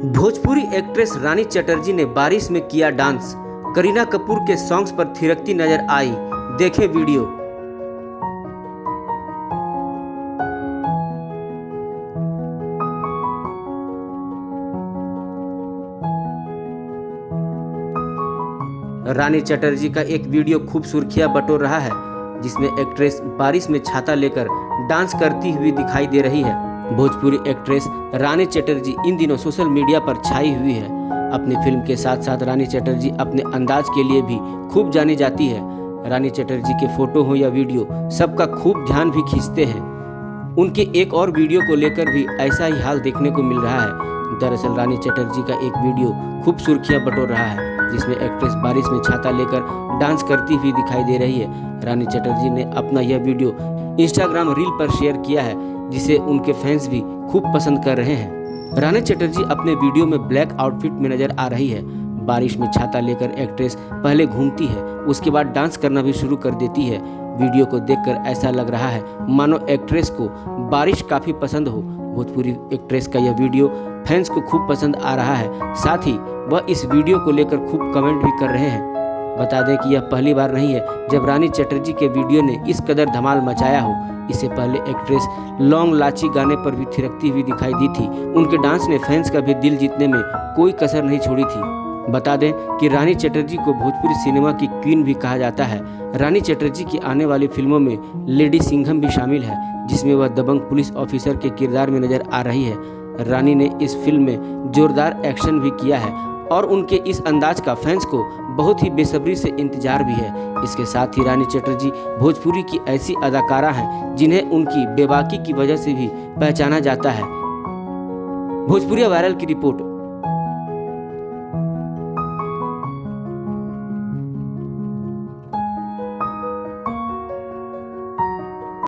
Bhojpuri actress रानी चटर्जी ने बारिश में किया डांस। करीना कपूर के सॉन्ग्स पर थिरकती नजर आई। देखें वीडियो। रानी चटर्जी का एक वीडियो खूब सुर्खियां बटोर रहा है, जिसमें एक्ट्रेस बारिश में छाता लेकर डांस करती हुई दिखाई दे रही है। भोजपुरी एक्ट्रेस रानी चटर्जी इन दिनों सोशल मीडिया पर छाई हुई है। अपनी फिल्म के साथ साथ रानी चटर्जी अपने अंदाज के लिए भी खूब जानी जाती है। रानी चटर्जी के फोटो हो या वीडियो, सबका खूब ध्यान भी खींचते हैं। उनके एक और वीडियो को लेकर भी ऐसा ही हाल देखने को मिल रहा है। दरअसल रानी चटर्जी का एक वीडियो खूब सुर्खियां बटोर रहा है, जिसमें एक्ट्रेस बारिश में छाता लेकर डांस करती हुई दिखाई दे रही है। रानी चटर्जी ने अपना यह वीडियो इंस्टाग्राम रील पर शेयर किया है, जिसे उनके फैंस भी खूब पसंद कर रहे हैं। रानी चटर्जी अपने वीडियो में ब्लैक आउटफिट में नजर आ रही है। बारिश में छाता लेकर एक्ट्रेस पहले घूमती है, उसके बाद डांस करना भी शुरू कर देती है। वीडियो को देखकर ऐसा लग रहा है मानो एक्ट्रेस को बारिश काफ़ी पसंद हो। भोजपुरी एक्ट्रेस का यह वीडियो फैंस को खूब पसंद आ रहा है। साथ ही वह इस वीडियो को लेकर खूब कमेंट भी कर रहे हैं। बता दें कि यह पहली बार नहीं है जब रानी चटर्जी के वीडियो ने इस कदर धमाल मचाया हो। इससे पहले एक्ट्रेस लॉन्ग लाची गाने पर भी थिरकती हुई दिखाई दी थी। उनके डांस ने फैंस का भी दिल जीतने में कोई कसर नहीं छोड़ी थी। बता दें कि रानी चटर्जी को भोजपुरी सिनेमा की क्वीन भी कहा जाता है। रानी चटर्जी की आने वाली फिल्मों में लेडी सिंघम भी शामिल है, जिसमें वह दबंग पुलिस ऑफिसर के किरदार में नजर आ रही है। रानी ने इस फिल्म में जोरदार एक्शन भी किया है और उनके इस अंदाज का फैंस को बहुत ही बेसब्री से इंतजार भी है। इसके साथ ही रानी चटर्जी भोजपुरी की ऐसी अदाकारा हैं जिन्हें उनकी बेबाकी की वजह से भी पहचाना जाता है। भोजपुरी वायरल की रिपोर्ट।